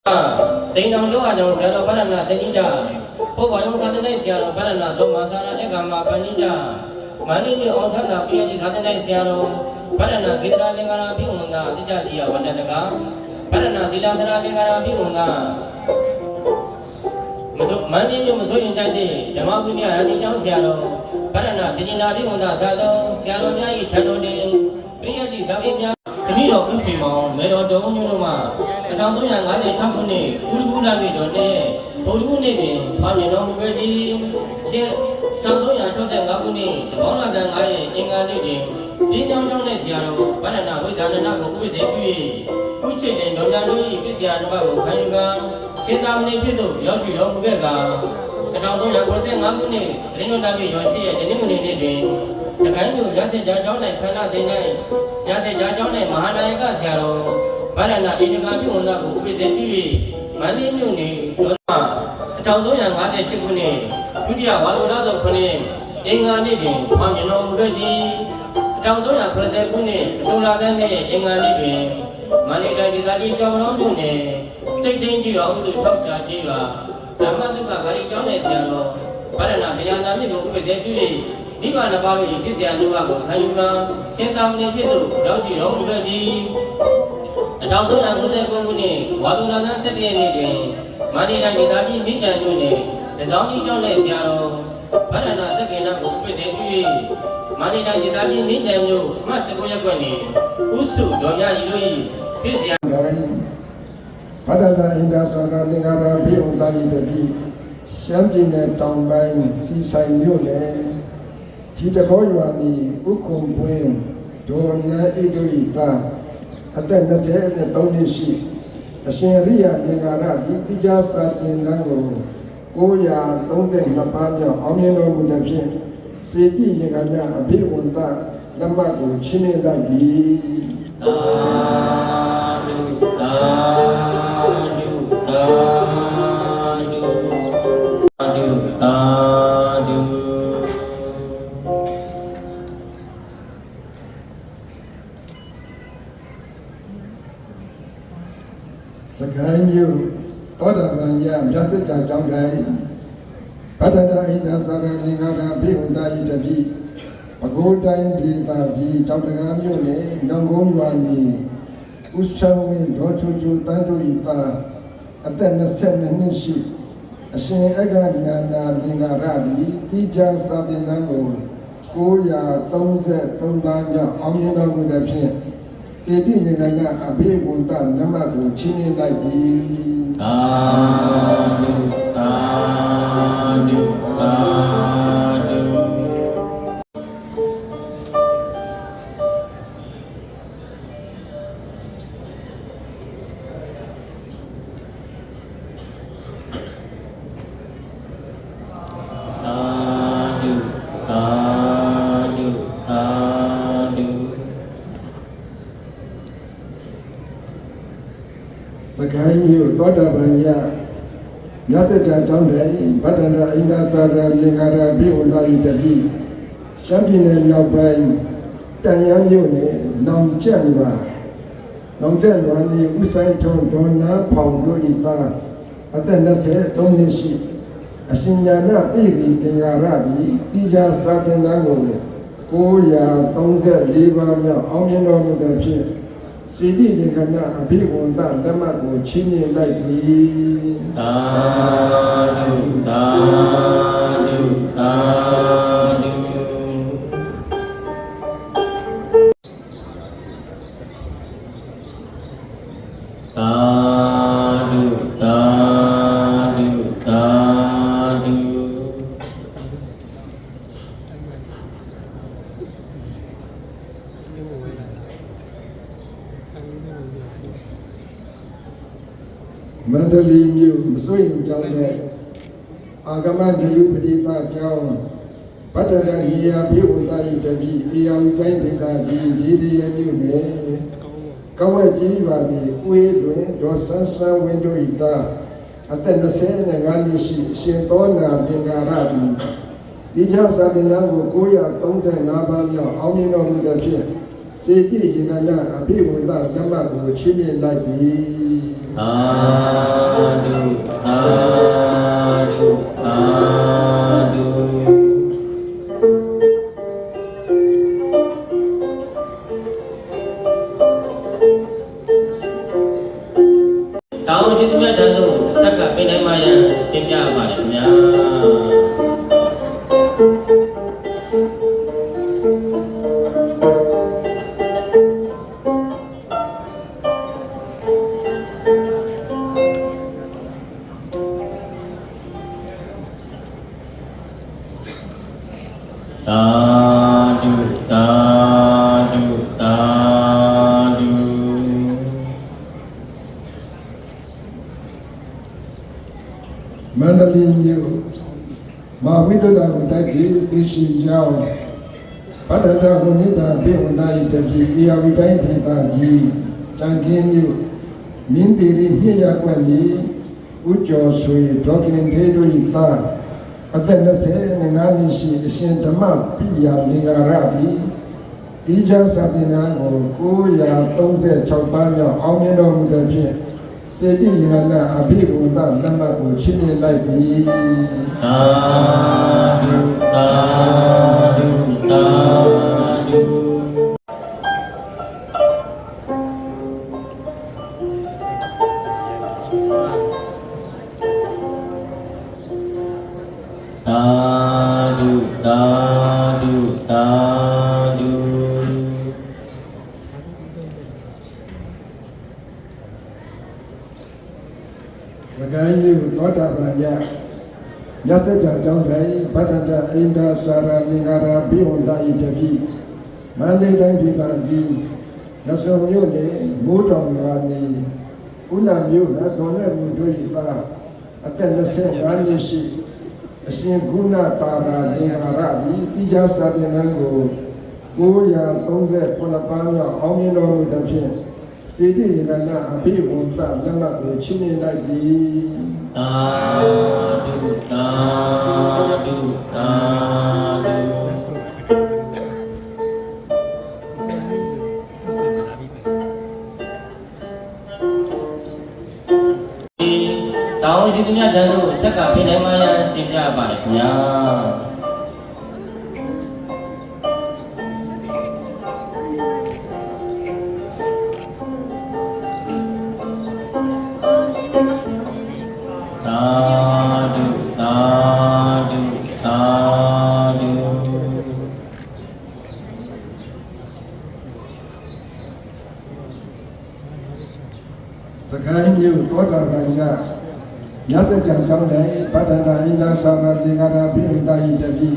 တိန်တော်တို့အကြောင်းဆရာတော်ဗရဏစေတိတာဘုရားယုံသာသနာ့ဆရာတော်ဗရဏတော်မှာစာရတဲ့ကမှာပဏိတာမန္တလေးအောင်ချမ်းသာပြည်ကြီးသာသနာ့ဆရာတော်ဗရဏဂေတရာလင်္ကာရာပြုဝန်ကအတိတ်ကြီးဝန္တတကဗရဏသီလသရာလင်္ကာရာပြုဝန်ကမန္တလေးမြို့မစိုးရင်တိုက်တဲ့ဓမ္မကုညရာတိကျောင်းဆရာတော်ဗရဏပြည်ကြီးနာပြုဝန်သာသာတော်ဆရာတော်များ၏ထံတော်တွင်ပြည်ကြီးဇာတိများခမည်းတော်ဥစီမောင်မေတော်တော်ညွှန်တို့မှာ1356ခုနှစ်ဥဒ္ဓဘုရားပြည်တော်နဲ့ဗုဒ္ဓဘုနေ့တွင်ဘာမြင်တော်မူခဲ့သည်ရှင်1365ခုနှစ်တပေါင်းလာတန်9ရက်အင်္ဂါနေ့တွင်ဒီကြောင်းနဲ့ဆရာတော်ဗရဏဝိဇာဏနာကိုဥပ္ပဇေပြု၍ဥချစ်တဲ့တော်များတို့၏ပစ္စယတော်ကိုခံယူကာရှင်သာမဏေဖြစ်သို့ရောက်ရှိတော်မူခဲ့ကာ1395ခုနှစ်ရင်းတော်တာပြည်တော်ရှိရဲ့တနင်္ဂနွေနေ့တွင်တခိုင်းမြို့ရသေကြားကျောင်း၌ခန္ဓာသိမ်း၌ရသေကြားကျောင်း၌မဟာနာယကဆရာတော်ဗရဏဣန္ဒကာပြုဝန်သားကိုဥပ္ပဇေပြု၍မန္တလေးမြို့နယ်ဒေါ်လာ1358ခုနှစ်ဒုတိယဝါဆိုလသော9အင်္ဂါနေ့တွင်ဘာမြင်တော်မူခဲ့သည်1380ခုနှစ်အစိုးရသန်းနှင့်အင်္ဂါနေ့တွင်မန္တလေးတိုင်းဒေသကြီးကျောင်းတော်မြို့နယ်စိတ်ချင်းကြီးရွာဥဒ္ဓထောက်ရှာကြီးရွာဓမ္မဒုက္ခဂါရီကျောင်း၌ဆရာတော်ဗရဏဗျာနာမြစ်ကိုဥပ္ပဇေပြု၍မိဘနှစ်ပါးတို့၏ပစ္စယလူဝကိုခံယူကာရှင်သာမဏေဖြစ်သို့ရောက်ရှိတော်မူခဲ့သည်1399ခုနှစ်ဝါသူလာသန်း17ရက်နေ့တွင်မန္တလေးတိုင်းဒေသကြီးမြင်းကြံမြို့နယ်တစောင်းကြီးကျောင်း၌ဆရာတော်ဗရဏသက္ကေနကိုဥပ္ပဇေပြု၍မန္တလေးတိုင်းဒေသကြီးမြင်းကြံမြို့အမှတ်19ရပ်ကွက်တွင်ဥစုတော်မြတ်ကြီးတို့၏ပစ္စယဗရဏဣန္ဒာသာရလင်္ကာရာဘိဝန္တာယိတပိရှမ်းပြည်နယ်တောင်ပိုင်းစီဆိုင်မြို့နယ်ဒီတခေါ်ရွာနီဥက္ကုံပွင့်ဒေါ်နဣဒိတာအသက်23နှစ်ရှိအရှင်ရိယလင်္ကာရဒီတိကျစာတင်တန်းကို932ပါးမြောက်အောင်မြင်တော်မူသဖြင့်စေတိရေကမြအဘိဝန္တလက်မှတ်ကိုချီးမြှင့်လိုက်သည်သာဓုသာဓုသာဓုသာဓုသာဓုစကိုင်းမြို့သောတာပန်ရမြတ်စွာဘုရားကျောင်းတိုင်းဗဒ္ဒတာဣန္ဒာသာရလင်္ကာရာဘိဝန္တာယိတပိပဲခူးတိုင်းဒေသကြီးကျောင်းတကားမြို့နယ်နောင်ကုန်းရွာနီဥစ္စာဝင်းဒေါ်ချူချူတန်တူဤသာအသက်22နှစ်ရှိအရှင်အဂညာနာလင်္ကာရသည်တိကျစာသင်တန်းကို933ပါးမြောက်အောင်မြင်တော်မူသဖြင့်စေတိရေကနာအဘိဝန္တနမကိုချီးမြှင့်လိုက်သည်သာဓုသာဓုသာဓုစကိုင်းမြို့သောတာပန်ရမြတ်စွာဘုရားကျောင်းတိုင်းဗဒ္ဒနာဣန္ဒာသာရလင်္ကာရာဘိဝန္တာယိတပိရှမ်းပြည်နယ်မြောက်ပိုင်းတန်ရမ်းမြို့နယ်နောင်ကျန်ရွာနီဥဆိုင်ထုံဒေါ်နာဖောင်တို့ဤသားအသက်23နှစ်ရှိအရှင်ညာနာပိရိသင်္ကာရသည်တိကျစာသင်တန်းကို934ပါးမြောက်အောင်မြင်တော်မူသဖြင့်စေတိရေကနာအဘိဝန္တလက်မှတ်ကိုချီးမြှင့်လိုက်သည်သာဓုသာဓုသာဓုသာဓုသာဓုသာဓုမန္တလေးမြို့မစိုးရင်ကျောင်းနဲ့အာဂမဂယုပရိသကျောင်းဗဒ္ဒနာနေယဘိဝန္တာယိတပိအေယံတိုင်းဒေသကြီးဒီဒီရမြို့နယ်ကဝက်ကြီးရွာပြည်ဦးေးတွင်ဒေါ်ဆန်းဆန်းဝင်းတို့ဤသားအသက်25နှစ်ရှိအရှင်သောနာသင်္ကာရသည်ဒီကျစာသင်တန်းကို935ပါးမြောက်အောင်မြင်တော်မူသဖြင့် စေတိရေကနာအဘိဝန္တဓမ္မကိုချင်းမြင်လိုက်ပြီ သာဓုသာဓုသာဓုဆောင်းရှိသူများတန်းတို့စက်ကပင်တိုင်းမှာရန်တင်ပြပါတယ်ခင်ဗျာသာဓုသာဓုသာဓုမန္တလေးမြို့မဝိတ္တရာကိုတိုက်ပြီးသိရှိကြောင်းပတ္တတဝိနိဒာဘိဝန္တယတတိအေယဝိတိုင်းဒေသကြီးတန်ခင်းမြို့မင်းတီရီမြင့်ရကွက်ကြီးဥကျော်ဆွေဒေါခင်သေးတို့၏သားအသက်25နှစ်ရှိအရှင်ဓမ္မပိယနေဂရသည်ဒီချစာတင်နာကို936ပါးမြောက်အောင်မြင်တော်မူသည်ဖြင့်စေတိယနာအဘိဝန္တလက်မှတ်ကိုချီးမြှင့်လိုက်သည် သာဓုသာဓုသာဓုသာဓုသာဓုသာဓု စကိုင်းမြို့သောတာပန်ယရစကြကြောင့်တိုင်းဗတ္တတအိန္ဒာစာရလင်္ကာရာဘိဝန္တဤတပိမန္တေတိုင်းဒေသကြီးရဆုံမြို့နယ်မိုးတောင်ရွာနေဥလာမြို့ကဒေါ်နဲ့မှုတို့၏သားအသက်25နှစ်ရှိအရှင်ဂုဏတာရာလင်္ကာရသည်တိကျစာသင်တန်းကို939ပါးမြောက်အောင်မြင်တော်မူသဖြင့်စေတိယကနာအဘိဝန္တလက်မှတ်ကိုချီးမြှင့်လိုက်သည် သာဓုသာဓုသာဓုဆောင်းရှိသူများတန်းတို့စက်ကပင်တိုင်းမှာရန်တင်ပြပါတယ်ခင်ဗျာသာဓုသာဓုသာဓု စကိုင်းမြို့သောတာပန်ယရစကြကြောင့်တိုင်းဗတ္တနာအိန္ဒာစာရလင်္ကာရာဘိဝန္တဤတပိ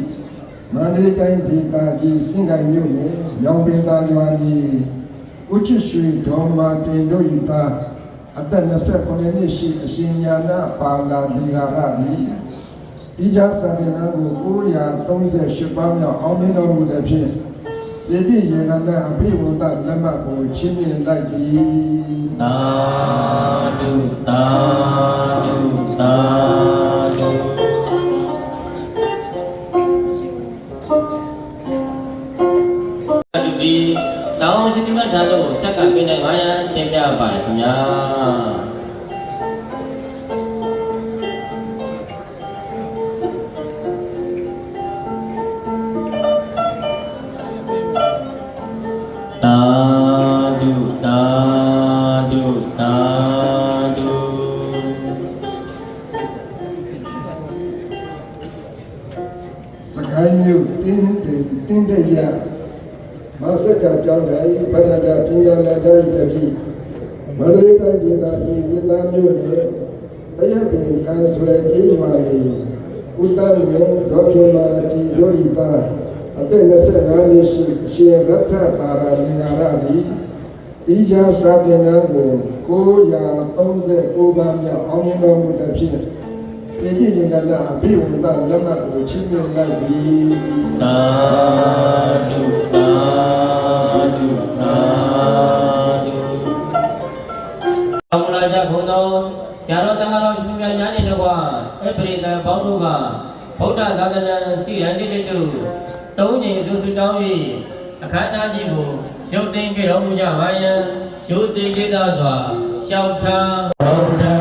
မန္တလေးတိုင်းဒေသကြီးစင်ကိုင်းမြို့နယ်မြောင်ပင်သာရွာကြီးဥချစ်ရွှေဒေါ်မာတင်တို့၏သားအသက်29နှစ်ရှိအရှင်ညာနာပါလာလင်္ကာရသည်ဒီကြစာသင်တန်းကို938ပါးမြောက်အောင်မြင်တော်မူသည်ဖြင့်စေတိယေကနာအဘိဝန္တလက်မှတ်ကိုချီးမြှင့်လိုက်သည် သာဓုသာဓုသာဓုဒီဆောင်းရှိသူများတန်းတို့စက်ကပင်တိုင်းမှာရန်တင်ပြပါတယ်ခင်ဗျာသာဓုသာဓုသာဓု စကိုင်းမြို့တင်းတဲ့ရမဆက်ကကြောင်းတိုင်းဗတ္တတပညာနာတိုင်းတပိမန္တလေးတိုင်းဒေသကြီးမြစ်သားမြို့နယ်တရက်ပင်ကံဆွဲကြီးမာလီဥတ္တမေဒေါခင်မာတီတို့ဤသားအသက်25နှစ်ရှိအရှင်ရထတာရာလင်္ကာရသည်ဤကြစာသင်တန်းကို939ပါးမြောက်အောင်မြင်တော်မူသည်ဖြင့်စေတိယကနာအဘိဝန္တလက်မှတ်ကိုချီးမြှင့်လိုက်သည် သာဓုသာဓုသာဓုအမလာကြဘုံတော်ဆရာတော်တန်ခါတော်ရှင်များများနေတော့အပရိသတ်ပေါင်းတို့ကဗုဒ္ဓသာသနာစီရန်တိတုသုံးချိန်စုစုတောင်း၍အခမ်းအနားကြီးကို ရုပ်သိမ်းပြတော်မူကြပါယံရုပ်သိမ်းဒေသစွာရှောက်ထားဘုရား